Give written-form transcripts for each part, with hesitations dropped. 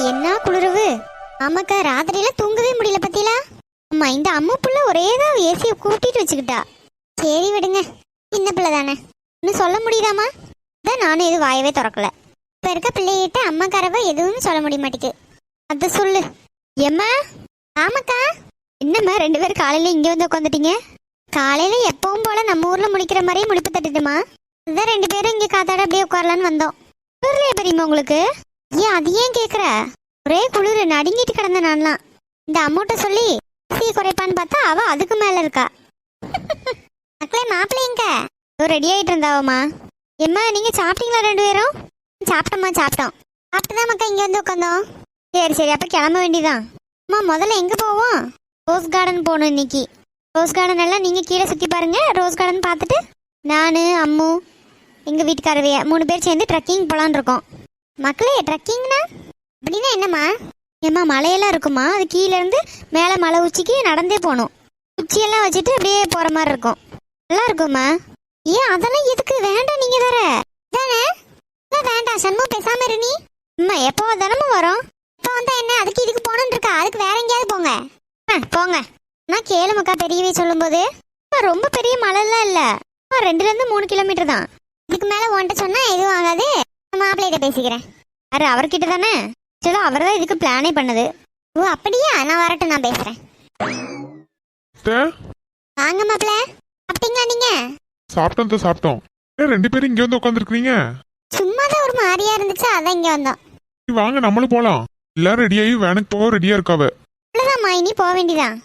என்ன குளிரவு. ஆமாக்கா, ராத்திரியில தூங்கவே முடியல பத்தியில. அம்மா, இந்த அம்மா புள்ள ஒரேதான் ஏசியை கூட்டிட்டு வச்சுக்கிட்டா. சரி விடுங்க, சின்ன பிள்ளை தானே, இன்னும் சொல்ல முடியுதாமா? அதான் நானும் எதுவும் வாயவே திறக்கல. இப்ப இருக்க பிள்ளைகிட்ட அம்மா கரவ எதுவும் சொல்ல முடிய மாட்டேங்குது. அத சொல்லு எம்மா. ஆமாக்கா. என்னம்மா ரெண்டு பேரும் காலையில இங்க வந்து உட்காந்துட்டீங்க? காலையில எப்பவும் போல நம்ம ஊர்ல முடிக்கிற மாதிரியே முடிப்பு தட்டுட்டுமா. அதான் ரெண்டு பேரும் இங்க காத்தாட அப்படியே உட்காரலான்னு வந்தோம். குளிர்லையே பெரியம்மா உங்களுக்கு? ஏன் அது ஏன் கேக்குற? ஒரே குளிர், நடுங்கிட்டு கிடந்த நான்லாம். இந்த அம்மூட்ட சொல்லி சீ குறைப்பான்னு பார்த்தா அவ அதுக்கு மேல இருக்கா. மக்களே, மாப்பிள்ளைங்க ரெடி ஆயிட்டு இருந்தாவம்மா. எம்மா, நீங்க சாப்பிட்டீங்களா ரெண்டு பேரும்? சாப்பிட்டோம்மா, சாப்பிட்டோம். சாப்பிட்டுதான் மக்கா இங்க வந்து உட்காந்தோம். சரி சரி, அப்ப கிளம்ப வேண்டியதான். அம்மா, முதல்ல எங்க போவோம்? ரோஸ் கார்டன் போகணும் இன்னைக்கு. ரோஸ் கார்டன் எல்லாம் நீங்க கீழே சுத்தி பாருங்க. ரோஸ் கார்டன் பார்த்துட்டு நானு அம்மு எங்க வீட்டுக்காரவைய 3 பேர் சேர்ந்து ட்ரெக்கிங் போலான்னு இருக்கோம். மக்களே, ட்ரெக்கிங்னா அப்படின்னா என்னம்மா? ஏம்மா, மலையெல்லாம் இருக்குமா, அது கீழே இருந்து மேலே மலை உச்சிக்கு நடந்தே போகணும். உச்சியெல்லாம் வச்சுட்டு அப்படியே போற மாதிரி இருக்கும். நல்லா இருக்கும்மா. ஏன் அதெல்லாம் எதுக்கு? வேண்டாம், நீங்க வேற தானே. வேண்டாம் சண்முகம், பேசாம இரு நீ. அம்மா, எப்போ தினமும் வரோம். இப்போ வந்தா என்ன, அதுக்கு இதுக்கு போகணுன்னு இருக்கா? அதுக்கு வேற எங்கேயாவது போங்க. போங்க. நான் கேளுமக்கா, பெரியவே சொல்லும்போது ரொம்ப பெரிய மலைலாம் இல்லை, 2-3 கிலோமீட்டர் தான். இதுக்கு மேலே உன்ட்ட சொன்னா எதுவும் ஆகாது. மாப்பிள்ளைகிட்ட பேசிக்கிறேன். அரு அவர்கிட்ட தானே. சரி, அவர் தான் இதுக்கு பிளானே பண்ணது. ஓ அப்படியா? நான் வரட்டும், நான் பேசுறேன். வாங்க மாப்பிள்ள. சாப்பிட்டீங்களா நீங்க? சாப்பிட்டோம் சாப்பிட்டோம். ரெண்டு பேரும் இங்க வந்து உட்காந்துருக்கீங்க? சும்மாதான் ஒரு மாதிரியா இருந்துச்சு, அதான் இங்க வந்தோம். வாங்க, நம்மளும் போலாம். எல்லாரும் ரெடி ஆகி வேனுக்கு போக ரெடியா இருக்காவ. அவ்வளவுதான்மா, இனி போக வேண்டியதான்.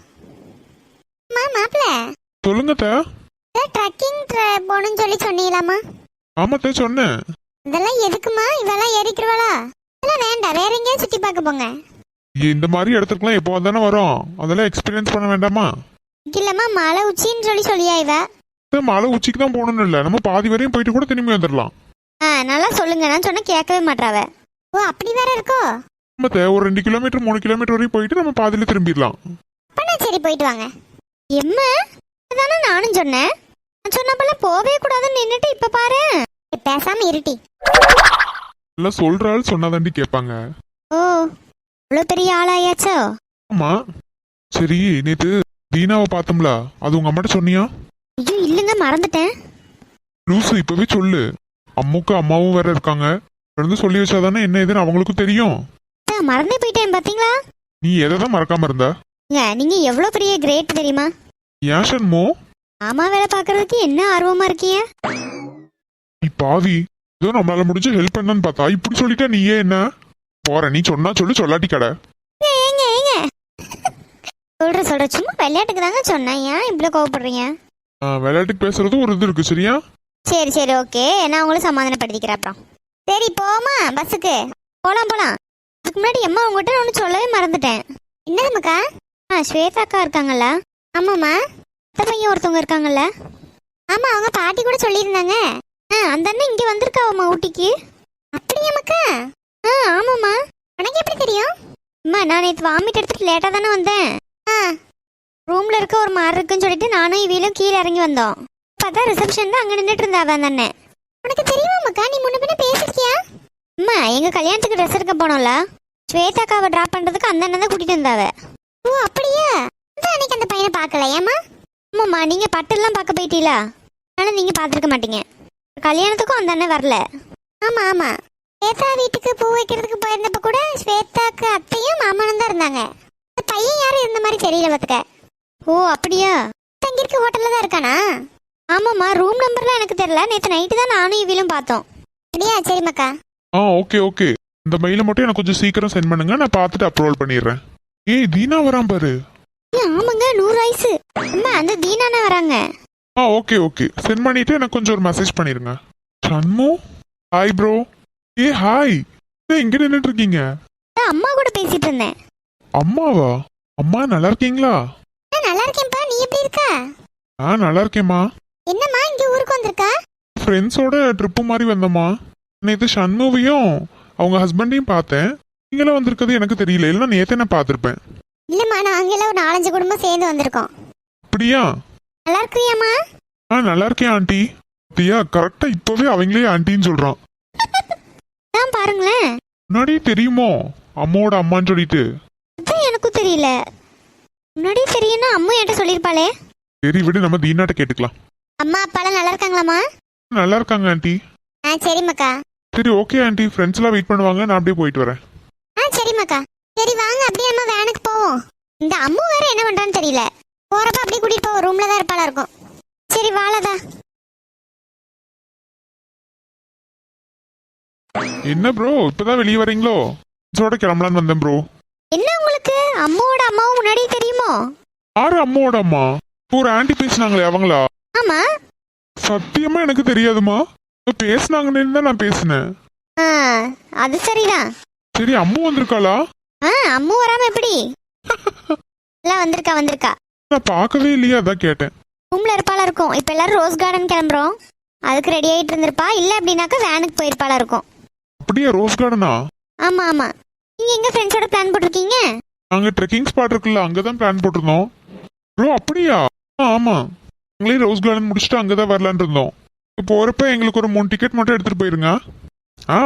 மாப்பிள்ள சொல்லுங்க. ட்ரெக்கிங் போகணும்னு சொல்லி சொன்னீங்களாமா? ஆமாத்த சொன்னேன். இதெல்லாம் எதுக்குமா? இதெல்லாம் ஏறிக்கிறவாளா? இதெல்லாம் வேண்டாம், வேற எங்கேயும் சுத்தி பார்க்க போங்க. இந்த மாதிரி இடத்துக்குலாம் எப்போ தானே வரோம், அதெல்லாம் எக்ஸ்பீரியன்ஸ் பண்ண வேண்டாமா? இல்லம்மா, மலை உச்சின்னு சொல்லியா இவ? மலை உச்சிக்கு தான் போகணும்னு இல்லை, நம்ம பாதி வரையும் போயிட்டு கூட திரும்பி வந்துடலாம். நல்லா சொல்லுங்க, நான் சொன்ன கேட்கவே மாட்டாவ. ஓ அப்படி வேற இருக்கோ? ஆமாத்த, ஒரு 2 கிலோமீட்டர் 3 கிலோமீட்டர் வரையும் போயிட்டு நம்ம பாதியில திரும்பிடலாம். சரி, போயிட்டு வாங்க. எம்மா, அதானே நானும் சொன்னேன். நான் சொன்னப்பல போவே கூடாதுன்னு நின்னுட்டு இப்ப பாரு. பேசாம இருட்டி. எல்லாம் சொல்றாள் சொன்னாதாண்டி கேட்பாங்க. ஓ, இவ்வளவு பெரிய ஆளாயாச்சோ? ஆமா. சரி, நேத்து தீனாவை பார்த்தோம்ல, அது உங்க அம்மாட்ட சொன்னியா? ஐயோ இல்லங்க, மறந்துட்டேன். லூசு, இப்பவே சொல்லு. அம்முக்கு அம்மாவும் வேற இருக்காங்க, இருந்து சொல்லி வச்சாதானே என்ன ஏதுன்னு அவங்களுக்கும் தெரியும். மறந்தே போயிட்டேன் பாத்தீங்களா? நீ எதைதான் மறக்காம இருந்த? நீங்க எவ்வளவு பெரிய கிரேட் தெரியுமா? ஏன் ஷண்மோ? ஆமா, வேலை பாக்குறதுக்கு என்ன ஆர்வமா இருக்கீங்க? நீ பாவி, ஏதோ நம்மளால முடிஞ்ச ஹெல்ப் பண்ணான்னு பார்த்தா இப்படி சொல்லிட்டா நீயே என்ன போற? நீ சொன்னா சொல்லு, சொல்லாட்டி கடை. ஏங்க ஏங்க சொல்ற சும்மா விளையாட்டுக்கு தாங்க சொன்னேன். ஏன் இப்படி கோவப்படுறீங்க? விளையாட்டுக்கு பேசுறது ஒரு இது இருக்கு, சரியா? சரி சரி, ஓகே, நான் உங்களை சமாதானப்படுத்திக்கிறேன். அப்புறம் சரி போமா, பஸ்ஸுக்கு போலாம். அதுக்கு முன்னாடி அம்மா உங்ககிட்ட ஒன்று சொல்லவே மறந்துட்டேன். என்னதுமாக்கா? ஸ்வேதா அக்கா இருக்காங்கல்ல? ஆமாம்மா. அத்தை பையன் ஒருத்தவங்க இருக்காங்கல்ல? ஆமா, அவங்க பாட்டி கூட சொல்லியிருந்தாங்க. அந்த அண்ணன் இங்க வந்திருக்காவம்மா, ஊட்டிக்கு. அப்படியாமக்கா? ஆமாம்மா. உனக்கு எப்படி தெரியும்? அம்மா, நான் நேற்று வாமிட் எடுத்துட்டு லேட்டாக தானே வந்தேன். ரூம்ல இருக்க ஒரு மாதிரி இருக்குன்னு சொல்லிட்டு நானும் இவளும் கீழே இறங்கி வந்தோம். பார்த்தா ரிசப்ஷன் தான் அங்கே நின்றுட்டு இருந்தாவ அந்த அண்ணன். உனக்கு தெரியுமாக்கா? நீ முன்ன பின்ன பேசிருக்கியா? அம்மா, எங்க கல்யாணத்துக்கு ட்ரெஸ் எடுக்க போனோம்ல, ஸ்வேதாக்காவை டிராப் பண்றதுக்கு அந்த அண்ணன் தான் கூட்டிட்டு வந்தாவ. ஓ அப்படியா? அன்னைக்கு அந்த பையனை பார்க்கல. ஏமா? ஆமாம்மா, நீங்க பட்டெல்லாம் பார்க்க போயிட்டீங்களா, அதனால நீங்க பார்த்துருக்க மாட்டீங்க. கல்யாணத்துக்கும் அந்த அண்ணன் வரல. ஆமா ஆமா, ஸ்வேதா வீட்டுக்கு பூ வைக்கிறதுக்கு போயிருந்தப்ப கூட ஸ்வேதாக்கு அத்தையும் மாமனும் தான் இருந்தாங்க. அந்த பையன் யாரும் இருந்த மாதிரி தெரியல பார்த்துக்க. ஓ அப்படியா? தங்கியிருக்க ஹோட்டல்ல தான் இருக்கானா? ஆமாம்மா, ரூம் நம்பர்லாம் எனக்கு தெரியல. நேற்று நைட்டு தான் நானும் இவளும் பார்த்தோம். அப்படியா? சரி மக்கா. ஓகே. இந்த மெயில மட்டும் எனக்கு கொஞ்சம் சீக்கிரம் சென்ட் பண்ணுங்க, நான் பார்த்துட்டு அப்லோட் பண்ணிடுறேன். ஏய், தீனா வரான் பாரு. ஆமாங்க, 100 வயசு. அம்மா, அந்த தீனானா வராங்க. ஓகே சென்ட் பண்ணிட்டு எனக்கு கொஞ்சம் ஒரு மெசேஜ் பண்ணிருங்க. சண்மு, ஹாய் ப்ரோ. ஹாய். எங்க நின்னுட்டு இருக்கீங்க? அம்மா கூட பேசிட்டு இருந்தேன். அம்மாவா? அம்மா நல்லா இருக்கீங்களா? நல்லா இருக்கேன்ப்பா, நீ எப்படி இருக்க? நல்லா இருக்கேம்மா. என்னம்மா இங்க ஊருக்கு வந்திருக்கா? ஃப்ரெண்ட்ஸோட ட்ரிப்பு மாதிரி வந்தம்மா. நேற்று சண்முவையும் அவங்க ஹஸ்பண்டையும் பார்த்தேன். நீங்களும் வந்திருக்கிறது எனக்கு தெரியல, இல்லைன்னா நேற்று நான் பார்த்துருப்பேன். இல்லம்மா, நாங்க எல்லாம் ஒரு 4-5 குடும்பம் சேர்ந்து வந்திருக்கோம். அப்படியா? நல்லா இருக்கியாம்மா? நல்லா இருக்கேன் ஆண்டி. தியா கரெக்டா இப்பவே அவங்களே ஆன்ட்டின்னு சொல்றான். தான் பாருங்களேன். முன்னாடி தெரியுமோ அம்மாவோட அம்மான்னு சொல்லிட்டு? அதான் எனக்கும் தெரியல. முன்னாடி தெரியும்னா அம்மா என்கிட்ட சொல்லியிருப்பாளே. சரி விடு, நம்ம தீனாட்ட கேட்டுக்கலாம். அம்மா அப்பாலாம் நல்லா இருக்காங்களாம்மா? நல்லா இருக்காங்க ஆன்ட்டி. சரிம்மாக்கா. சரி ஓகே ஆன்ட்டி, ஃப்ரெண்ட்ஸ் எல்லாம் வெயிட் பண்ணுவாங்க, நான் அப்படியே போயிட்டு வரேன். சரிம்மாக்கா. சரி வாங்க அப்படியே நம்ம வேனுக்கு போவோம். இந்த அம்மு வேற என்ன பண்றான்னு தெரியல. போறப்ப அப்படியே கூட்டிட்டு போவோம், ரூம்ல தான் இருப்பாளா இருக்கும். சரி வாழதா. என்ன ப்ரோ இப்பதான் வெளியே வரீங்களோ? ஃப்ரெண்ட்ஸோட கிளம்பலான்னு வந்தேன் ப்ரோ. என்ன உங்களுக்கு அம்மாவோட அம்மாவும் முன்னாடியே தெரியுமோ? யாரு அம்மாவோட அம்மா? ஒரு ஆன்ட்டி பேசினாங்களே அவங்களா? ஆமா. சத்தியமா எனக்கு தெரியாதுமா. பேசினாங்கன்னு தான் நான் பேசினேன். அது சரிதான். சரி அம்மு வந்திருக்காளா? அம்மு வராம எப்படி? எல்லாம் வந்திருக்கா. நான் பார்க்கவே இல்லையா, அதான் கேட்டேன். ரூம்ல இருப்பாளா இருக்கும். இப்ப எல்லாரும் ரோஸ் கார்டன் கிளம்புறோம், அதுக்கு ரெடி ஆயிட்டு இருந்திருப்பா. இல்ல அப்படின்னாக்கா வேனுக்கு போயிருப்பாளா இருக்கும். அப்படியா? ரோஸ் கார்டனா? ஆமா. நீங்க எங்க ஃப்ரெண்ட்ஸோட பிளான் போட்டிருக்கீங்க? நாங்க ட்ரெக்கிங் ஸ்பாட் இருக்குல்ல, அங்கதான் பிளான் போட்டிருந்தோம். ப்ரோ அப்படியா? ஆமா, நாங்களே ரோஸ் கார்டன் முடிச்சுட்டு அங்கதான் வரலான் இருந்தோம். போறப்ப எங்களுக்கு ஒரு 3 டிக்கெட் மட்டும் எடுத்துட்டு போயிருங்க.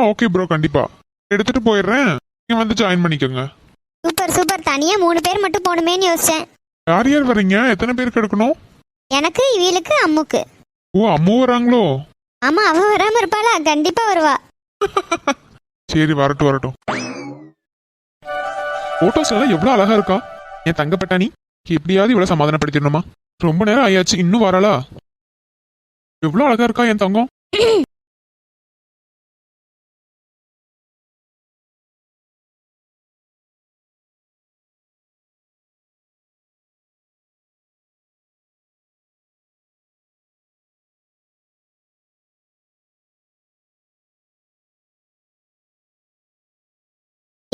ஓகே ப்ரோ, கண்டிப்பா எடுத்துட்டு போயிடுறேன், நீங்க வந்து ஜாயின் பண்ணிக்கோங்க. சூப்பர். தனியா 3 பேர் மட்டும் போகணுமேன்னு யோசிச்சேன். யார் யார் வரீங்க? எத்தனை பேருக்கு எடுக்கணும்? எனக்கு, இவளுக்கு, அம்முக்கு. ஓ அம்மு வராங்களோ? ஆமா, அவ வராம இருப்பாளா? கண்டிப்பா வருவா. சரி வரட்டும். போட்டோஸ் எல்லாம் எவ்வளவு அழகா இருக்கா என் தங்கப்பட்டாணி. எப்படியாவது இவ்வளவு சமாதானப்படுத்திடணுமா? ரொம்ப நேரம் ஆயாச்சு, இன்னும் வரலா? எவ்வளவு அழகா இருக்கா என் தங்கம்.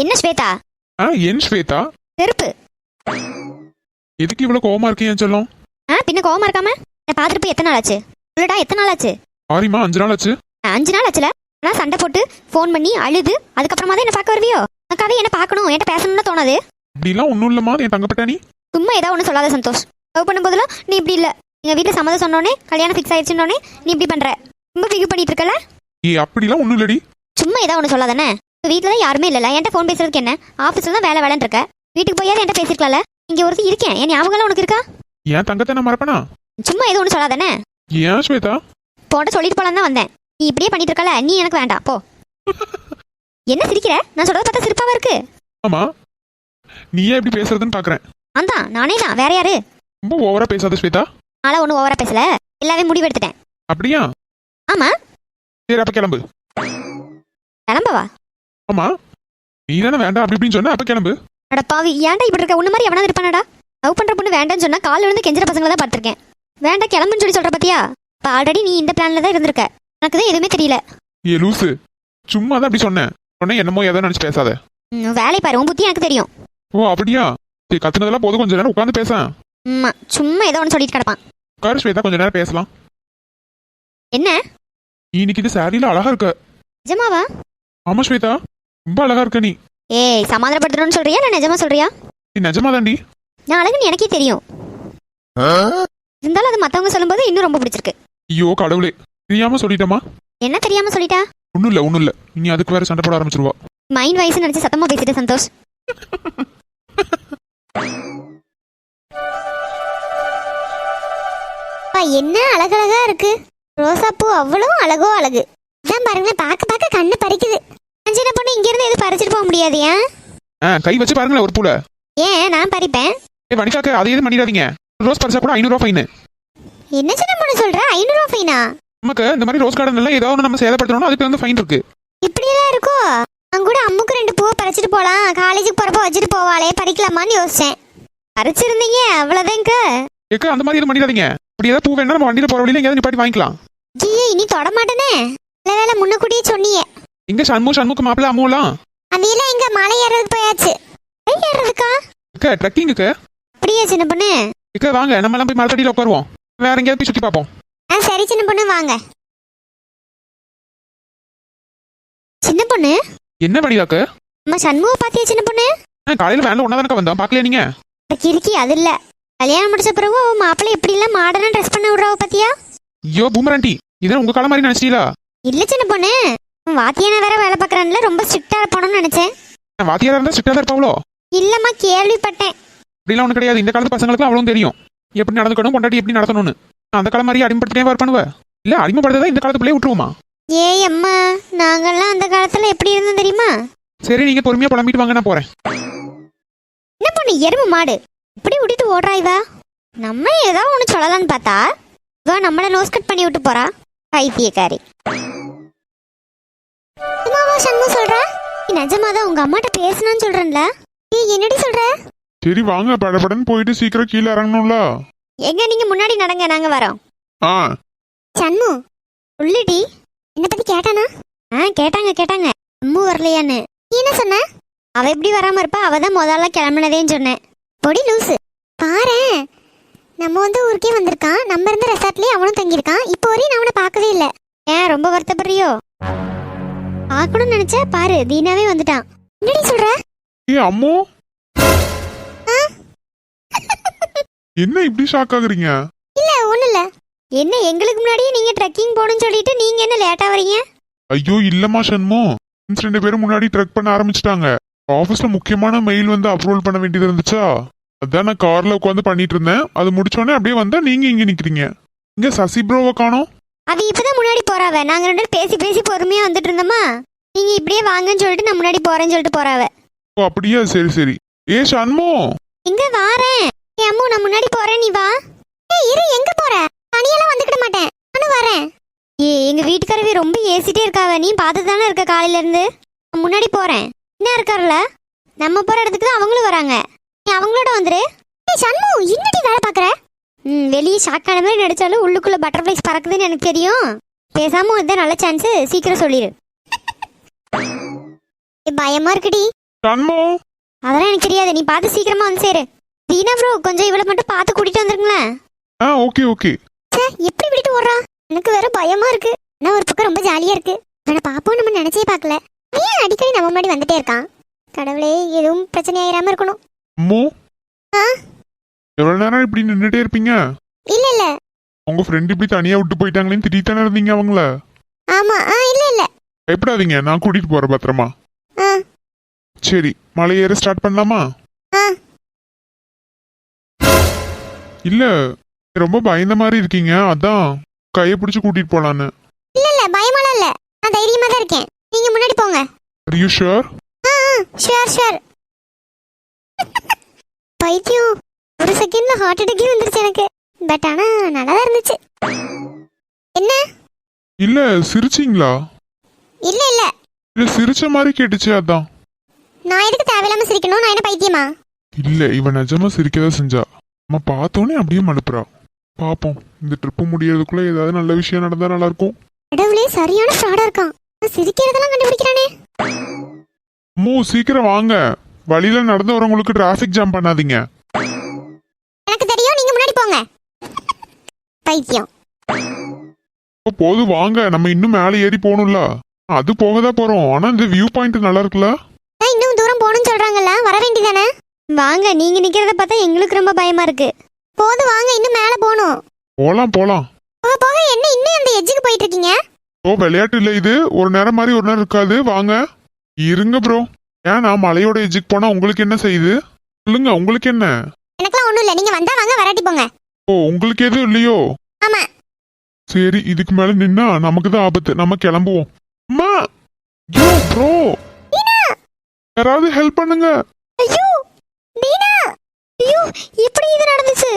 என்ன ஸ்வேதா? என் ஸ்வேதா? செருப்பு. எதுக்கு இவ்வளவு கோவமா இருக்கேன் என் செல்லம்? பின்ன கோவமா இருக்காம? பாத்துட்டு போய் எத்தனை நாள் ஆச்சு? இல்லடா எத்தனை நாள் ஆச்சு? சாரிமா, 5 நாள் ஆச்சு. 5 நாள் ஆச்சுல. நான் சண்டை போட்டு ஃபோன் பண்ணி அழுது அதுக்கப்புறமா தான் என்ன பார்க்க வருவியோ? எனக்காவே என்ன பார்க்கணும், என்கிட்ட பேசணும்னு தோணாது. அப்படிலாம் ஒண்ணும் இல்லம்மா என் தங்கப்பட்டாணி. சும்மா ஏதாவது ஒண்ணு சொல்லாத சந்தோஷ். லவ் பண்ணும்போதெல்லாம் நீ இப்படி இல்ல. எங்க வீட்டுல சம்மதம் சொன்னோனே, கல்யாணம் ஃபிக்ஸ் ஆயிடுச்சுன்னோனே நீ இப்படி பண்ற. ரொம்ப பிகு பண்ணிட்டு இருக்கல. அப்படிலாம் ஒண்ணும் இல்லடி. சும்மா ஏதாவது ஒண்ணு சொல்லாதானே. வீட்டுல தான் யாருமே இல்லல, என்கிட்ட ஃபோன் பேசுறதுக்கு என்ன? ஆபீஸ்ல தான் வேலைன்னு இருக்க. வீட்டுக்கு போயாவது என்கிட்ட பேசிருக்கலாம்ல. இங்க ஒருத்தி இருக்கேன், என் ஞாபகம் உனக்கு இருக்கா? என் தங்கத்தை நான் மறப்பனா? சும்மா ஏதோ ஒண்ணு சொல்லாதானே. ஏன் ஸ்வேதா? போட்ட சொல்லிட்டு போலாம் தான் வந்தேன். நீ இப்படியே பண்ணிட்டு இருக்கல, நீ எனக்கு வேண்டாம் போ. என்ன சிரிக்கிற? நான் சொல்றத பார்த்தா சிரிப்பாவா இருக்கு? ஆமா, நீ ஏன் இப்படி பேசுறதுன்னு பாக்குறேன். நானே தான், வேற யாரு? ரொம்ப ஓவரா பேசாத ஸ்வேதா. நாளா ஒன்னும் ஓவரா பேசல, எல்லாமே முடிவு எடுத்துட்டேன். அப்படியா? ஆமா. சரி அப்ப கிளம்பு. கிளம்பவா? ஆமா, நீ தானே வேண்டாம் அப்படி இப்படின்னு சொன்ன, அப்ப கிளம்பு. அட பாவி, ஏன்டா இப்படி இருக்க? உன்ன மாதிரி எவனாவது இருப்பானடா? லவ் பண்ற பொண்ணு வேண்டான்னு சொன்னா கால்ல இருந்து கெஞ்சிர பசங்களை தான் பார்த்திருக்கேன். வேண்டாம் கிளம்புன்னு சொல்லி சொல்ற பாத்தியா? இப்ப ஆல்ரெடி நீ இந்த பிளான்ல தான் இருந்திருக்க. எனக்கு தான் எதுவுமே தெரியல. ஏ லூசு, சும்மா தான் அப்படி சொன்னேன். என்னமோ ஏதோ நினைச்சு பேசாத. வேலை பாரு, உன் புத்தி எனக்கு தெரியும். ஓ அப்படியா? சரி கத்துனதெல்லாம் போதும், கொஞ்ச நேரம் உட்காந்து பேச. சும்மா ஏதோ ஒன்று சொல்லிட்டு கிடப்பான். உட்காரு ஸ்வேதா, கொஞ்ச நேரம் பேசலாம். என்ன? இன்னைக்கு இது சாரியில அழகா இருக்க. நிஜமாவா? ஆமா ஸ்வேதா, ரொம்ப அழகா இருக்க நீ. ஏய், சமாதானப்படுத்தணும்னு சொல்றியா இல்ல நிஜமா சொல்றியா? நீ நிஜமா தாண்டி. நான் அழகுன்னு எனக்கே தெரியும். இருந்தாலும் அது மத்தவங்க சொல்லும்போது இன்னும் ரொம்ப பிடிச்சிருக்கு. ஐயோ கடவுளே, தெரியாம சொல்லிட்டமா? என்ன தெரியாம சொல்லிட்டா? ஒண்ணும் இல்ல. நீ அதுக்கு வேற சண்டை போட ஆரம்பிச்சிருவா. மைண்ட் வாய்ஸ் நினைச்சு சத்தமா பேசிட்டு சந்தோஷ். என்ன அழகழகா இருக்கு. ரோசா பூ அவ்வளவு அழகு. இதான் பாருங்களேன், பார்க்க கண்ணு பறிக்குது. அஞ்சன பொண்ணு இங்க இருந்து எது பறிச்சிட்டு போக முடியாது. ஏன் கை வச்சு பாருங்களேன் ஒரு பூல. ஏன் நான் பறிப்பேன். வனிகாக்கு அதை எதுவும் பண்ணிடாதீங்க. ரோஸ் பறிச்சா கூட 500 ரூபாய் ஃபைன். என்ன சின்ன பொண்ணு சொல்ற? 500 ரூபாய் ஃபைனா? நமக்கு இந்த மாதிரி ரோஸ் கார்டன் எல்லாம் ஏதாவது நம்ம சேதப்படுத்தணும், அதுக்கு வந்து ஃபைன் இருக்கு. இப்படியெல்லாம் இருக்கோ? நான் கூட அம்முக்கு 2 பூ பறிச்சிட்டு போலாம், காலேஜுக்கு போறப்ப வச்சுட்டு போவாளே, பறிக்கலாமான்னு யோசிச்சேன். பறிச்சிருந்தீங்க அவ்வளவுதாங்க. ஏக்க அந்த மாதிரி எதுவும் பண்ணிடாதீங்க. அப்படி ஏதாவது பூ வேணா நம்ம வண்டியில போற வழியில எங்கேயாவது நிப்பாட்டி வாங்கிக்கலாம். ஜியே, இனி தொட மாட்டேனே. நல்ல வேலை முன்னக்கூட்டியே சொன்னியே. இங்க சண்முக மாப்பிள்ள அம்முலாம் அதெல்லாம் இங்க மலை ஏறதுக்கு போயாச்சு. ஏறதுக்கா? ட்ரெக்கிங்க்கு. அப்படியே சின்ன பொண்ணு? வாங்க நம்ம எல்லாம் போய் மரத்தடியில உட்காருவோம், வேற எங்கேயாவது போய் சுத்தி பார்ப்போம். சரி சின்ன பொண்ணு வாங்க. சின்ன பொண்ணு என்ன வழியாக்கு? நம்ம சண்முக பாத்தியா சின்ன பொண்ணு? காலையில வேன்ல ஒன்னாதானக்கா வந்தோம், பாக்கலையா நீங்க? கிறுக்கி அது இல்ல, கல்யாணம் முடிச்ச பிறகு மாப்பிள்ளை எப்படி எல்லாம் மாடர்னா ட்ரெஸ் பண்ண விடுறாவ பாத்தியா? ஐயோ பூமராண்டி, இதான் உங்க காலம் மாதிரி நினைச்சீங்களா? இல்ல சின்ன பொண்ணு, வாத்தியானா வேற வேலை பார்க்கறான்ல, ரொம்ப ஸ்ட்ரிக்டா போனோம்னு நினைச்சேன். வாத்தியாரா இருந்தா ஸ்ட்ரிக்டா தான் இருப்பாவளோ? இல்லம்மா, கேள்விப்பட்டேன். அப்படிலாம் ஒன்றும் கிடையாது. இந்த காலத்து பசங்களுக்கு அவ்வளோ தெரியும் எப்படி நடந்துக்கணும், பொண்டாட்டி எப்படி நடத்தணும்னு. அந்த காலம் மாதிரி அடிமைப்படுத்தினே வர பண்ணுவ இல்ல? அடிமைப்படுத்ததான் இந்த காலத்து பிள்ளைய விட்டுருவோமா? ஏய் அம்மா, நாங்கெல்லாம் அந்த காலத்துல எப்படி இருந்தோம் தெரியுமா? சரி, நீங்க பொறுமையா புலம்பிட்டு வாங்க, நான் போறேன். என்ன பொண்ணு, எருமை மாடு இப்படி விட்டுட்டு ஓடுறா இவ? நம்ம ஏதாவது ஒண்ணு சொல்லலாம்னு பார்த்தா இவ நம்மள நோஸ் கட் பண்ணி விட்டு போறா, பைத்தியக்காரி. என்னவா சண்முகம் சொல்றா? நீ நிஜமாதான் உங்க அம்மாட்ட பேசணும்னு சொல்றேன்ல? ஏய், என்னடி சொல்ற? சரி வாங்க, படபடன்னு போயிட்டு சீக்கிரம் கீழே இறங்கணும்ல. எங்க நீங்க முன்னாடி நடங்க, நாங்க வரோம். ஆ சண்மு, உள்ளடி என்ன பத்தி கேட்டானா? கேட்டாங்க அம்மு வரலையான்னு. நீ என்ன சொன்ன? அவ எப்படி வராம இருப்பா, அவ தான் முதல்ல கிளம்புனதேன்னு சொன்னேன். பொடி லூசு. பாரேன், நம்ம வந்து ஊருக்கே வந்திருக்கான், நம்ம இருந்த ரெசார்ட்லயே அவனும் தங்கியிருக்கான். இப்போ வரையும் நான் அவனை பார்க்கவே இல்லை. ஏன் ரொம்ப வருத்தப்படுறியோ? பார்க்கணும்னு நினைச்சா பாரு, தீனாவே வந்துட்டான். என்னடி சொல்ற? ஏ அம்மோ, என்ன இப்படி ஷாக் ஆகுறீங்க? இல்ல ஒண்ணு இல்ல. என்ன எங்களுக்கு முன்னாடியே நீங்க ட்ரெக்கிங் போகணும்னு சொல்லிட்டு நீங்க என்ன லேட்டா வரீங்க? ஐயோ இல்லம்மா சண்மோ, ஃப்ரெண்ட்ஸ் 2 பேரும் முன்னாடி ட்ரெக் பண்ண ஆரம்பிச்சிட்டாங்க. ஆபீஸ்ல முக்கியமான மெயில் வந்து அப்ரூவல் பண்ண வேண்டியது இருந்துச்சா, அதான் நான் கார்ல உட்காந்து பண்ணிட்டு இருந்தேன். அது முடிச்சோடனே அப்படியே வந்தா நீங்க இங்க நிக்கிறீங்க. இங்க சசி ப்ரோவை காணோம். அவ இப்பதான் முன்னாடி போறாவ. நாங்க 2 பேரும் பேசி பேசி பொறுமையா வந்துட்டு இருந்தோமா, நீங்க இப்படியே வாங்கன்னு சொல்லிட்டு நான் முன்னாடி போறேன்னு சொல்லிட்டு போறாவ. ஓ அப்படியா, சரி சரி. ஏ சண்மோ, எங்க வாரேன்? ஏ அம்மு, நான் முன்னாடி போறேன், நீ வா. ஏய் இரு, எங்க போற? தனியெல்லாம் வந்துக்கிட மாட்டேன், நானும் வரேன். எங்க வீட்டுக்காரவே ரொம்ப ஏசிட்டே இருக்காவ, நீ பார்த்து தானே இருக்க காலையில இருந்து. நான் முன்னாடி போறேன். என்ன இருக்காருல, நம்ம போற இடத்துக்கு தான் அவங்களும் வராங்க. நீ அவங்களோட வந்துரு. ஏய் சண்மு, என்னடி வேலை பாக்குற? வெளியே ஷாக்கான மாதிரி நடிச்சாலும் உள்ளுக்குள்ள பட்டர்ஃப்ளைஸ் பறக்குதுன்னு எனக்கு தெரியும். பேசாம இதுதான் நல்ல சான்ஸ், சீக்கிரம் சொல்லிடு. பயமா இருக்குடி. சண்மோ. அதெல்லாம் எனக்கு தெரியாது, நீ பார்த்து சீக்கிரமா வந்து சேரு. தீனா ப்ரோ, கொஞ்சம் இவளை மட்டும் பார்த்து கூட்டிட்டு வந்துருங்களேன். Okay okay. எப்படி விட்டுட்டு ஓடுறா? எனக்கு வேற பயமா இருக்கு. ஆனா ஒரு பக்கம் ரொம்ப ஜாலியா இருக்கு. அவனை பாப்போம் நம்ம நினைச்சே பார்க்கல. ஏன் அடிக்கடி நம்ம முன்னாடி வந்துட்டே இருக்கான்? கடவுளே, எதுவும் பிரச்சனை ஆயிராம இருக்கணும். அம்மோ, ஆ எவ்வளவு நேரம் இப்படி நின்னுட்டே இருப்பீங்க? இல்ல இல்ல. உங்க ஃப்ரெண்ட் இப்படி தனியா விட்டு போயிட்டாங்களேன்னு திட்டிட்டு தானே இருந்தீங்க அவங்கள? ஆமா. இல்ல இல்ல. பயப்படாதீங்க, நான் கூட்டிட்டு போறேன் பத்திரமா. ஆ சரி, மலை ஏற ஸ்டார்ட் பண்ணலாமா? ஆ இல்ல, ரொம்ப பயந்த மாதிரி இருக்கீங்க, அதான் கையை பிடிச்சு கூட்டிட்டு போலான்னு. இல்ல இல்ல, பயமாலாம் இல்ல. நான் தைரியமா தான் இருக்கேன். நீங்க முன்னாடி போங்க. Are you sure? ஷூர். பைத்தியம், ஒரு செகண்ட்ல ஹார்ட் அட்டாக்கே வந்துருச்சு எனக்கு. பட் ஆனா நல்லா தான் இருந்துச்சு. என்ன? இல்ல சிரிச்சீங்களா? இல்ல இல்ல. இல்ல சிரிச்ச மாதிரி கேட்டுச்சு, அதான். நான் எதுக்கு தேவையில்லாம சிரிக்கணும்? நான் என்ன பைத்தியமா? இல்ல, இவன் நிஜமா சிரிக்கதான் செஞ்சா. நம்ம பார்த்தோன்னே அப்படியே மழுப்புறா. பாப்போம், இந்த ட்ரிப்பு முடியறதுக்குள்ள ஏதாவது நல்ல விஷயம் நடந்தா நல்லா இருக்கும். கடவுளே, சரியான ஃப்ராடா இருக்கான். சிரிக்கிறதெல்லாம் கண்டுபிடிக்கிறானே. சீக்கிரம் வாங்க, வழியில நடந்து வரவங்களுக்கு டிராஃபிக் ஜாம் பண்ணாதீங்க. எனக்கு தெரியும், நீங்க முன்னாடி போங்க. பைத்தியம். போது வாங்க, நம்ம இன்னும் மேலே ஏறி போகணும்ல. அது போகதான் போறோம், ஆனா இந்த வியூ பாயிண்ட் நல்லா இருக்குல்ல. இன்னும் தூரம் போகணும்னு சொல்றாங்கல்ல, வர வேண்டியதானே? வாங்க, நீங்க நிக்கிறத பார்த்தா எங்களுக்கு ரொம்ப பயமா இருக்கு. போது வாங்க, இன்னும் மேல போகணும். போலாம் போலாம். போக போக என்ன இன்னும் அந்த எட்ஜுக்கு போயிட்டு இருக்கீங்க? விளையாட்டு இல்ல இது, ஒரு நேரம் மாதிரி ஒரு நேரம் இருக்காது. வாங்க. இருங்க ப்ரோ, ஏன் நான் மலையோட எஜ்ஜுக்கு போனா உங்களுக்கு என்ன செய்யுது? சொல்லுங்க, உங்களுக்கு என்ன? எனக்குலாம் ஒண்ணும் இல்ல, நீங்க வந்தா வாங்க, வராட்டி போங்க. உங்களுக்கு எதுவும் இல்லையோ? ஆமா. சரி, இதுக்கு மேல நின்னா நமக்கு தான் ஆபத்து, நம்ம கிளம்புவோம். அம்மா, ப்ரோ, யாராவது ஹெல்ப் பண்ணுங்க. ஐயோ, நீனா, ஐயோ, எப்படி இது நடந்துச்சு?